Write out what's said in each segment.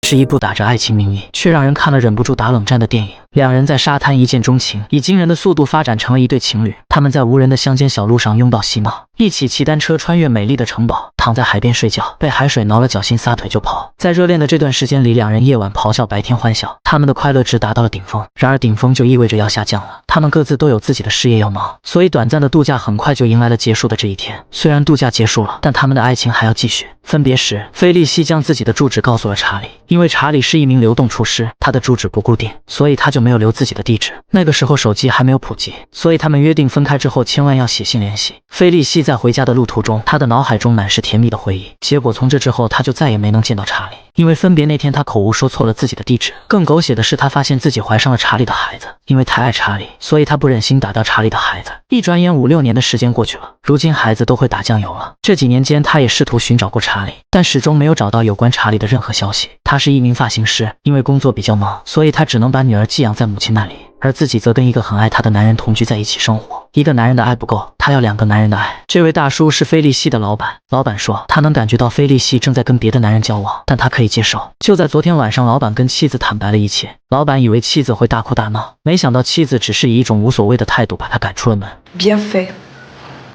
是一部打着爱情名义，却让人看了忍不住打冷战的电影。两人在沙滩一见钟情，以惊人的速度发展成了一对情侣。他们在无人的乡间小路上拥抱嬉闹，一起骑单车穿越美丽的城堡，躺在海边睡觉，被海水挠了脚心，撒腿就跑。在热恋的这段时间里，两人夜晚咆哮，白天欢笑，他们的快乐值达到了顶峰。然而顶峰就意味着要下降了，他们各自都有自己的事业要忙，所以短暂的度假很快就迎来了结束的这一天。虽然度假结束了，但他们的爱情还要继续。分别时，菲利西将自己的住址告诉了查理，因为查理是一名流动厨师，他的住址不固定，所以他就没有留自己的地址。那个时候手机还没有普及，所以他们约定分开之后千万要写信联系。菲利西在回家的路途中，他的脑海中满是甜蜜的回忆。结果从这之后，他就再也没能见到查理，因为分别那天他口误说错了自己的地址。更狗血的是，他发现自己怀上了查理的孩子，因为太爱查理，所以他不忍心打掉查理的孩子。一转眼5、6年的时间过去了，如今孩子都会打酱油了。这几年间，他也试图寻找过查理，但始终没有找到有关查理的任何消息。他是一名发型师，因为工作比较忙，所以他只能把女儿寄养在母亲那里，而自己则跟一个很爱他的男人同居在一起生活。一个男人的爱不够，他要2个男人的爱。这位大叔是菲利西的老板，老板说他能感觉到菲利西正在跟别的男人交往，但他可以接受。就在昨天晚上，老板跟妻子坦白了一切。老板以为妻子会大哭大闹，没想到妻子只是以一种无所谓的态度把他赶出了门。Bien fait。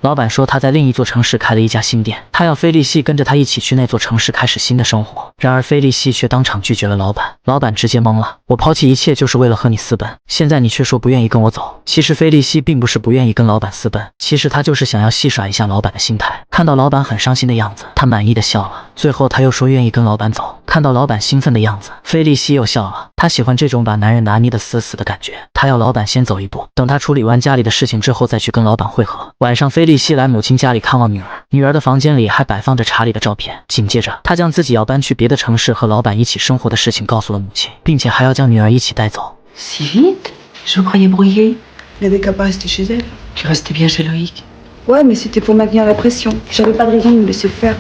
老板说他在另一座城市开了一家新店，他要菲利西跟着他一起去那座城市开始新的生活。然而菲利西却当场拒绝了老板，老板直接懵了，我抛弃一切就是为了和你私奔，现在你却说不愿意跟我走。其实菲利西并不是不愿意跟老板私奔，其实他就是想要戏耍一下老板的心态。看到老板很伤心的样子，他满意的笑了，最后他又说愿意跟老板走。看到老板兴奋的样子，菲利西又笑了，他喜欢这种把男人拿捏得死死的感觉。他要老板先走一步，等他处理完家里的事情之后再去跟老板会合。晚上菲利西来母亲家里看望女儿，女儿的房间里还摆放着查理的照片。紧接着他将自己要搬去别的城市和老板一起生活的事情告诉了母亲，并且还要将女儿一起带走。 Si vite? Je croyais brouillé. Il n'avait qu'à pas rester chez elle. Tu restais bien chez Loïc. Ouais, mais c'était pour maintenir la pression. J'avais pas de raison de me laisser faire.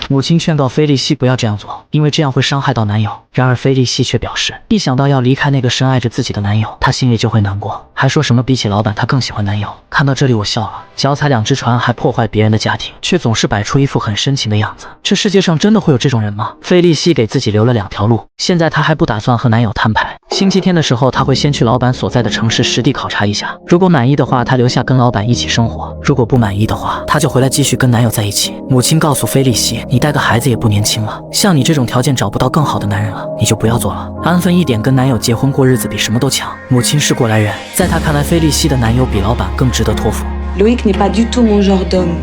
母亲劝告菲利西不要这样做，因为这样会伤害到男友。然而菲利西却表示，一想到要离开那个深爱着自己的男友，她心里就会难过，还说什么比起老板她更喜欢男友。看到这里我笑了，脚踩2只船还破坏别人的家庭，却总是摆出一副很深情的样子，这世界上真的会有这种人吗？菲利西给自己留了2条路，现在她还不打算和男友摊牌。星期天的时候，她会先去老板所在的城市实地考察一下，如果满意的话，她留下跟老板一起生活；如果不满意的话，她就回来继续跟男友在一起。母亲告诉菲利西，你带个孩子也不年轻了，像你这种条件找不到更好的男人了，你就不要做了，安分一点，跟男友结婚过日子比什么都强。母亲是过来人，在她看来，菲利西的男友比老板更值得托付。 Loïc n'est pas du tout mon genre d'homme,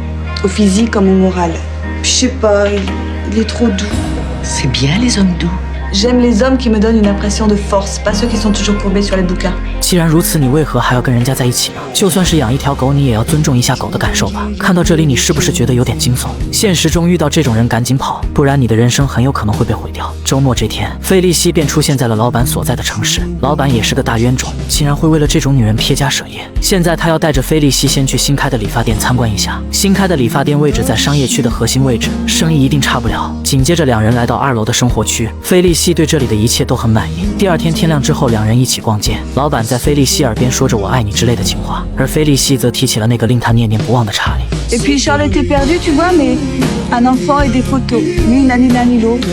au physique comme au moral. Je sais pas, il est trop doux. C'est bien les hommes doux. J'aime les hommes qui me donnent une impression de force, pas ceux qui sont toujours courbés sur les bouquins. 既然如此，你为何还要跟人家在一起呢？就算是养一条狗，你也要尊重一下狗的感受吧。看到这里，你是不是觉得有点惊悚？现实中遇到这种人赶紧跑，不然你的人生很有可能会被毁掉。周末这天，菲利西便出现在了老板所在的城市。老板也是个大冤种，竟然会为了这种女人撇家舍业。现在他要带着菲利西先去新开的理发店参观一下。新开的理发店位置在商业区的核心位置，生意一定差不了。紧接着，两人来到2楼的生活区，菲利西对这里的一切都很满意。第二天天亮之后，两人一起逛街，老板在菲利西耳边说着我爱你之类的情话，而菲利西则提起了那个令他念念不忘的查理。Et puis Charles était perdu, tu vois, mais un enfant et des photos, ni l'un ni l'un ni l'autre.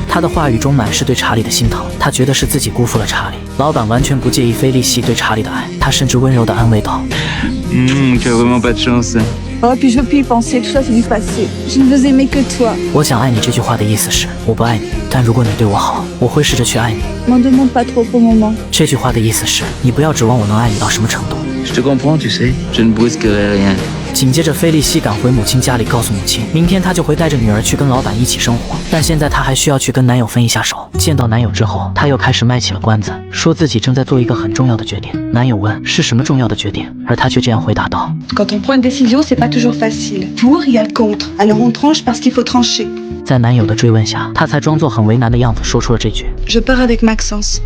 他的话语中满是对查理的心疼，他觉得是自己辜负了查理。老板完全不介意菲利西对查理的爱，他甚至温柔地安慰道tu as vraiment pas de chance. Oh, puis je veux plus y penser, tout ça c'est du passé. Je ne veux aimer que toi. 我想爱你这句话的意思是我不爱你，但如果你对我好，我会试着去爱你。M'en demande pas trop pour le moment. 这句话的意思是你不要指望我能爱你到什么程度。 Je te comprends, tu sais. Je ne brusquerai rien. 紧接着，菲利西赶回母亲家里，告诉母亲，明天她就会带着女儿去跟老板一起生活。但现在她还需要去跟男友分一下手。见到男友之后，她又开始卖起了关子，说自己正在做一个很重要的决定。男友问是什么重要的决定，而她却这样回答道 Quand on prend une décision, c'est pas toujours facile. Pour, il y a le contre. Alors on tranche parce qu'il faut trancher. 在男友的追问下，她才装作很为难的样子说出了这句。 Je pars avec Maxence.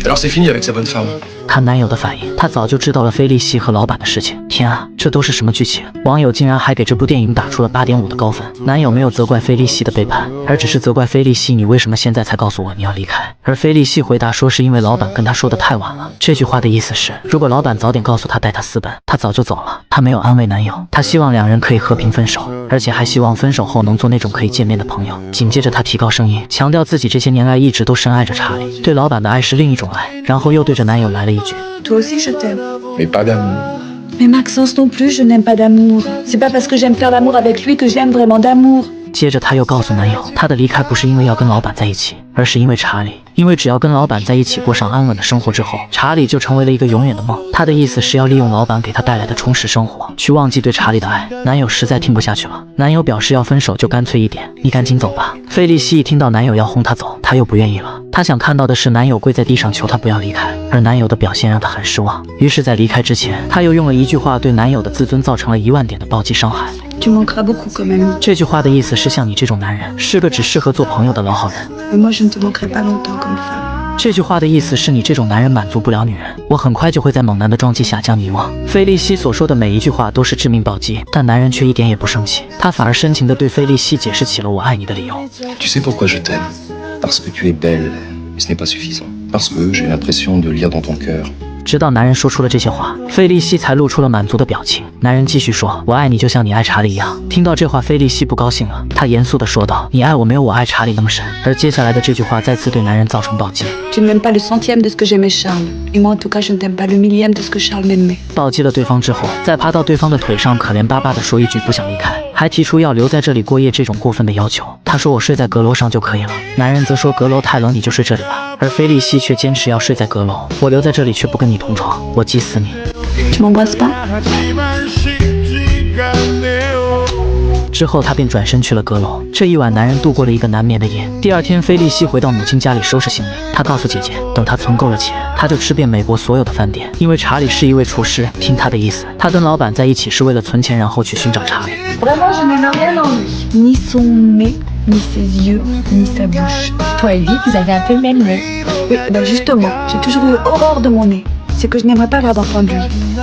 Alors c'est fini avec sa bonne femme. 看男友的反应，他早就知道了菲利西和老板的事情。天啊，这都是什么剧情？网友竟然还给这部电影打出了8.5的高分。男友没有责怪菲利西的背叛，而只是责怪菲利西，你为什么现在才告诉我你要离开？而菲利西回答说是因为老板跟他说的太晚了。这句话的意思是，如果老板早点告诉他带他私奔，他早就走了。他没有安慰男友，他希望两人可以和平分手，而且还希望分手后能做那种可以见面的朋友。紧接着他提高声音，强调自己这些年来一直都深爱着查理，对老板的爱是另一种爱，然后又对着男友来了一句 Toi aussi, je t'aime. Mais pas d'amour. Mais Maxence non plus, je n'aime pas d'amour. C'est pas parce que j'aime faire l'amour avec lui que j'aime vraiment d'amour. 接着他又告诉男友，他的离开不是因为要跟老板在一起，而是因为查理。因为只要跟老板在一起过上安稳的生活之后，查理就成为了一个永远的梦。他的意思是要利用老板给他带来的充实生活，去忘记对查理的爱。男友实在听不下去了，男友表示要分手就干脆一点，你赶紧走吧。菲利西一听到男友要轰她走，她又不愿意了。她想看到的是男友跪在地上求她不要离开，而男友的表现让她很失望。于是，在离开之前，她又用了一句话对男友的自尊造成了1万点的暴击伤害。Tu manqueras beaucoup quand même. 这句话的意思是，像你这种男人，是个只适合做朋友的老好人。 Mais moi, je ne te manquerai pas longtemps comme femme. 这句话的意思是你这种男人满足不了女人，我很快就会在猛男的撞击下将你遗忘。菲利西所说的每一句话都是致命暴击，但男人却一点也不生气，他反而深情地对菲利西解释起了我爱你的理由。Tu sais pourquoi je t'aime? Parce que tu es belle. Mais ce n'est pas suffisant. Parce que j'ai l'impression de lire dans ton cœur. 直到男人说出了这些话，菲利西才露出了满足的表情。男人继续说：“我爱你，就像你爱查理一样。”听到这话，菲利西不高兴了，她严肃地说道：“你爱我没有我爱查理那么深。”而接下来的这句话再次对男人造成暴击。Tu ne m'aimes pas le centième de ce que j'aimais Charles. Et moi, en tout cas, je ne t'aime pas le millième de ce que Charles m'aimait. 暴击了对方之后，再爬到对方的腿上，可怜巴巴地说一句不想离开，还提出要留在这里过夜这种过分的要求。他说我睡在阁楼上就可以了，男人则说阁楼太冷，你就睡这里吧。而菲利西却坚持要睡在阁楼，我留在这里却不跟你同床，我急死你。 Tu m'embrasses pas? 之后，他便转身去了阁楼。这一晚，男人度过了一个难眠的夜。第二天，菲利西回到母亲家里收拾行李。她告诉姐姐，等她存够了钱，她就吃遍美国所有的饭店。因为查理是一位厨师，听他的意思，他跟老板在一起是为了存钱，然后去寻找查理。 Vraiment, je n'aime rien en lui. Ni son nez, ni ses yeux, ni sa bouche. Toi et lui, vous avez un peu le même nez. Oui, ben justement, j'ai toujours eu horreur de mon nez. C'est que je n'aimerais pas avoir d'enfant de lui,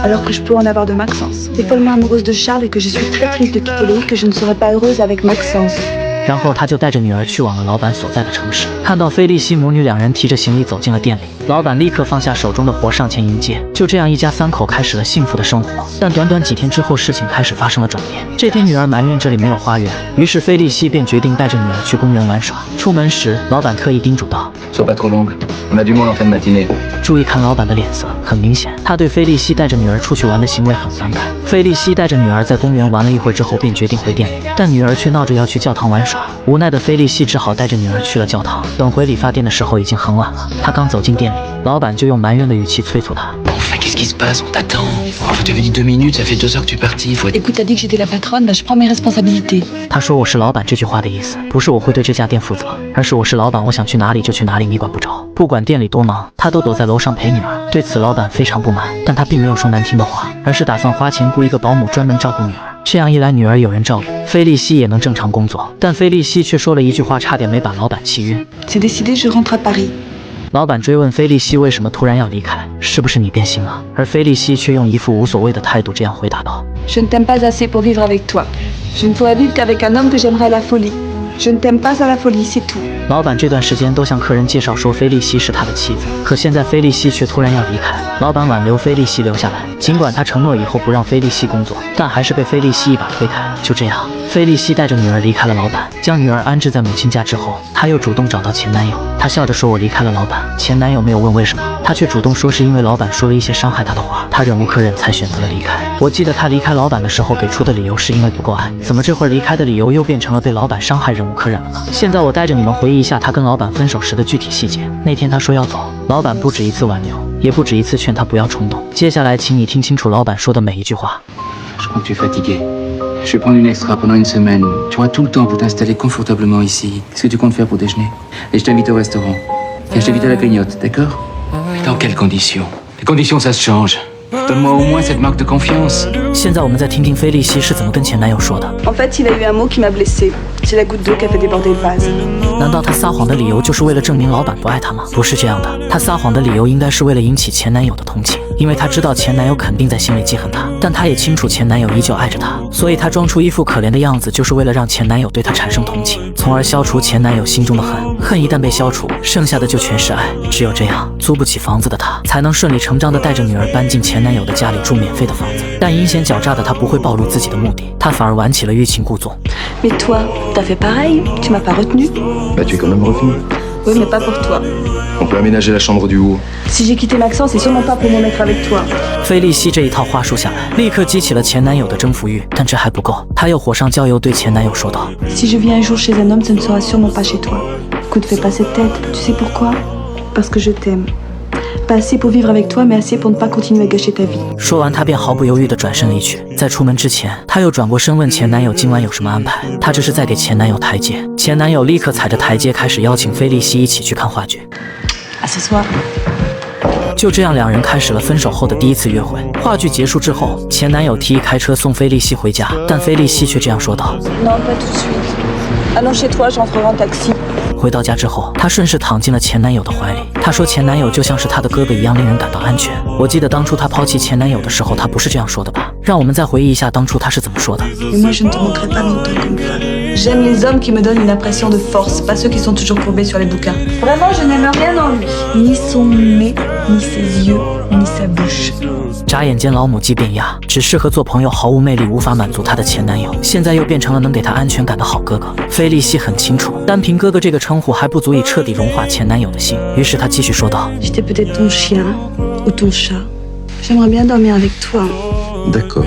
alors que je peux en avoir de Maxence. T'es follement amoureuse de Charles et que je suis très triste de quitter Loïc, que je ne serai pas heureuse avec Maxence. 然后他就带着女儿去往了老板所在的城市。看到菲利西母女两人提着行李走进了店里，老板立刻放下手中的活上前迎接。就这样，一家3口开始了幸福的生活。但短短几天之后，事情开始发生了转变。这天，女儿埋怨这里没有花园，于是菲利西便决定带着女儿去公园玩耍。出门时，老板特意叮嘱道 Sois pas trop longue. On a du monde en fin de matinée. 注意看老板的脸色，很明显，他对菲利西带着女儿出去玩的行为很反感。菲利西带着女儿在公园玩了一会之后，便决定回店里，但女儿却闹着要去教堂玩耍。无奈的菲利西只好带着女儿去了教堂。等回理发店的时候，已经很晚了。他刚走进店里，老板就用埋怨的语气催促他。 Enfin, qu'est-ce qui se passe? On t'attend. Oh, je t'avais dit 2 minutes, ça fait 2 heures que tu es parti. Il faut être... Écoute, t'as dit que j'étais la patronne, bah je prends mes responsabilités. 他说我是老板这句话的意思，不是我会对这家店负责，而是我是老板，我想去哪里就去哪里，你管不着。不管店里多忙，他都躲在楼上陪女儿。对此，老板非常不满，但他并没有说难听的话，而是打算花钱雇一个保姆专门照顾女儿。这样一来，女儿有人照顾，菲利西也能正常工作。但菲利西却说了一句话，差点没把老板气晕。 C'est décidé, je rentre à Paris. 老板追问菲利西为什么突然要离开，是不是你变心了？而菲利西却用一副无所谓的态度这样回答道 Je ne t'aime pas assez pour vivre avec toi. Je ne pourrais vivre qu'avec un homme que j'aimerais à la folie. Je ne t'aime pas à la folie, c'est tout. 老板这段时间都向客人介绍说菲利西是他的妻子，可现在菲利西却突然要离开。老板挽留菲利西留下来，尽管他承诺以后不让菲利西工作，但还是被菲利西一把推开。就这样，菲利西带着女儿离开了老板，将女儿安置在母亲家之后，她又主动找到前男友。她笑着说：“我离开了老板。”前男友没有问为什么，她却主动说是因为老板说了一些伤害她的话，她忍无可忍才选择了离开。我记得她离开老板的时候给出的理由是因为不够爱，怎么这会儿离开的理由又变成了被老板伤害忍无可忍了呢？现在我带着你们回忆一下她跟老板分手时的具体细节。那天她说要走，老板不止一次挽留，也不止一次劝她不要冲动。接下来，请你听清楚老板说的每一句话。 Je crois que tu es fatigué. Je vais prendre une extra pendant une semaine. Tu auras tout le temps pour t'installer confortablement ici. Qu'est-ce que tu comptes faire pour déjeuner? Et je t'invite au restaurant. Et je t'invite à la cagnotte, d'accord? Mais dans quelles conditions? Les conditions, ça se change. Donne-moi au moins cette marque de confiance. 现在我们再听听菲利西是怎么跟前男友说的。 En fait, il a eu un mot qui m'a blessée. C'est la goutte d'eau qui a fait déborder le vase. 难道她撒谎的理由就是为了证明老板不爱她吗？不是这样的，她撒谎的理由应该是为了引起前男友的同情，因为她知道前男友肯定在心里记恨她，但她也清楚前男友依旧爱着她，所以她装出一副可怜的样子，就是为了让前男友对她产生同情，从而消除前男友心中的恨。恨一旦被消除，剩下的就全是爱。只有这样，租不起房子的她才能顺理成章地带着女儿搬进前男友的家里住免费的房子。但阴险狡诈的她不会暴露自己的目的，她反而玩起了欲擒故纵。Mais toi, t'as fait pareil. Tu m'as pas retenu. Bah, tu es quand même revenu. Oui, mais pas pour toi. On peut aménager la chambre du haut. Si j'ai quitté Maxence, c'est sûrement pas pour me mettre avec toi. 菲利西这一套话术下来，立刻激起了前男友的征服欲，但这还不够，她又火上浇油，对前男友说道 Si je viens un jour chez un homme, ce ne sera sûrement pas chez toi. Écoute, fais pas cette tête. Tu sais pourquoi? Parce que je t'aime. Pas assez pour vivre avec toi, mais assez pour ne pas continuer à gâcher ta vie. 说完，她便毫不犹豫地转身离去。在出门之前，她又转过身问前男友今晚有什么安排。她这是在给前男友台阶。前男友立刻踩着台阶开始邀请菲利西一起去看话剧。À ce soir. 就这样，两人开始了分手后的第一次约会。话剧结束之后，前男友提议开车送菲利西回家，但菲利西却这样说道 Non, pas tout de suite. Allons chez toi, j'entrerai en taxi. 回到家之后，她顺势躺进了前男友的怀里。她说前男友就像是她的哥哥一样，令人感到安全。我记得当初她抛弃前男友的时候，她不是这样说的吧？让我们再回忆一下当初她是怎么说的。Mais moi, je ne te manquerai pas longtemps comme femme. J'aime les hommes qui me donnent une impression de force, pas ceux qui sont toujours courbés sur les bouquins. Vraiment, je n'aime rien en lui. Ni son nez, ni ses yeux, ni sa bouche. 眨眼间，老母鸡变鸭，只适合做朋友，毫无魅力，无法满足她的前男友，现在又变成了能给她安全感的好哥哥。菲利西很清楚，单凭哥哥这个称呼还不足以彻底融化前男友的心，于是她继续说道 J'étais peut-être ton chien ou ton chat. J'aimerais bien dormir avec toi. D'accord.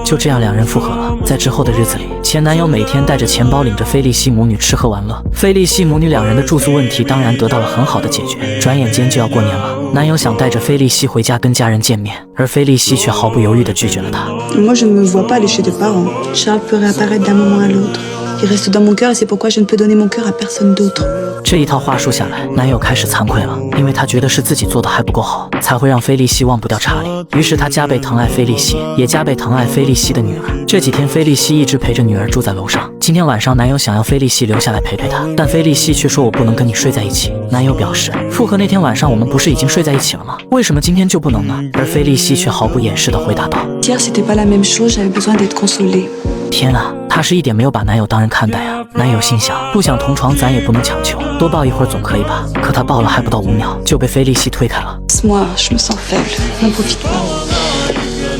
就这样，两人复合了。在之后的日子里，前男友每天带着钱包领着菲利西母女吃喝玩乐。菲利西母女两人的住宿问题当然得到了很好的解决。转眼间就要过年了，男友想带着菲利西回家跟家人见面，而菲利西却毫不犹豫地拒绝了他。Moi, je ne me vois pas aller chez tes parents. Charles peut réapparaître d'un moment à l'autre. Il reste dans mon cœur et c'est pourquoi je ne peux donner mon cœur à personne d'autre. 这一套话术下来，男友开始惭愧了，因为他觉得是自己做的还不够好，才会让菲利西忘不掉查理。于是他加倍疼爱菲利西，也加倍疼爱菲利西的女儿。这几天，菲利西一直陪着女儿住在楼上。今天晚上，男友想要菲利西留下来陪陪她，但菲利西却说：“我不能跟你睡在一起。”男友表示：“复合那天晚上我们不是已经睡在一起了吗？为什么今天就不能呢？”而菲利西却毫不掩饰地回答道 Hier, c'était pas la même chose, j'avais besoin d'être consolée. 天啊，她是一点没有把男友当人看待啊！男友心想，不想同床咱也不能强求，多抱一会儿总可以吧？可他抱了还不到5秒，就被菲利西推开了。Laisse-moi, je me sens faible. N'en profite pas.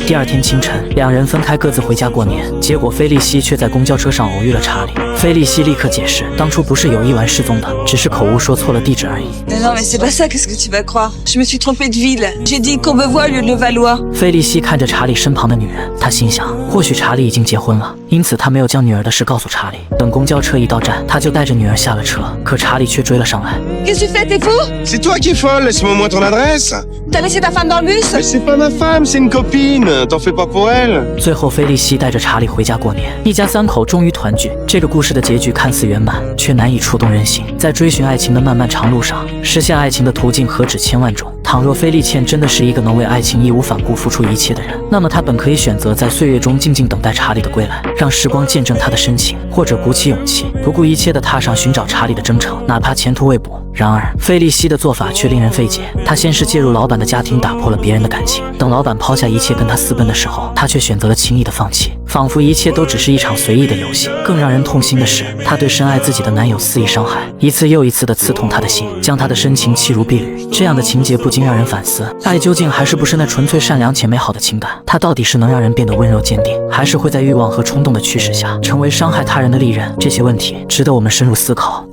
第二天清晨，两人分开各自回家过年，结果菲利西却在公交车上偶遇了查理。菲利西立刻解释，当初不是有意玩失踪的，只是口误说错了地址而已。Non, mais c'est pas ça, qu'est-ce que tu vas croire? Je me suis trompée de ville. J'ai dit Courbevoie au lieu de Levallois. 菲利西看着查理身旁的女人，她心想，或许查理已经结婚了，因此她没有将女儿的事告诉查理。等公交车一到站，她就带着女儿下了车，可查理却追了上来。Qu'est-ce que tu fais? T'es fou? C'est toi qui es folle, laisse-moi au moins ton adresse. T'as laissé ta femme dans le bus? Mais c'est pas ma femme, c'est une copine, t'en fais pas pour elle. 最后，菲利西带着查理回家过年，一家3口终于团聚。这个故事的结局看似圆满，却难以触动人心。在追寻爱情的漫漫长路上，实现爱情的途径何止千万种。倘若菲利茜真的是一个能为爱情义无反顾付出一切的人，那么她本可以选择在岁月中静静等待查理的归来，让时光见证她的深情，或者鼓起勇气，不顾一切地踏上寻找查理的征程，哪怕前途未卜。然而，菲利西的做法却令人费解。她先是介入老板的家庭，打破了别人的感情，等老板抛下一切跟她私奔的时候，她却选择了轻易的放弃，仿佛一切都只是一场随意的游戏。更让人痛心的是，她对深爱自己的男友肆意伤害，一次又一次地刺痛她的心，将她的深情弃如敝履。这样的情节不禁让人反思：爱究竟还是不是那纯粹善良且美好的情感？它到底是能让人变得温柔坚定，还是会在欲望和冲动的驱使下成为伤害他人的利刃？这些问题值得我们深入思考。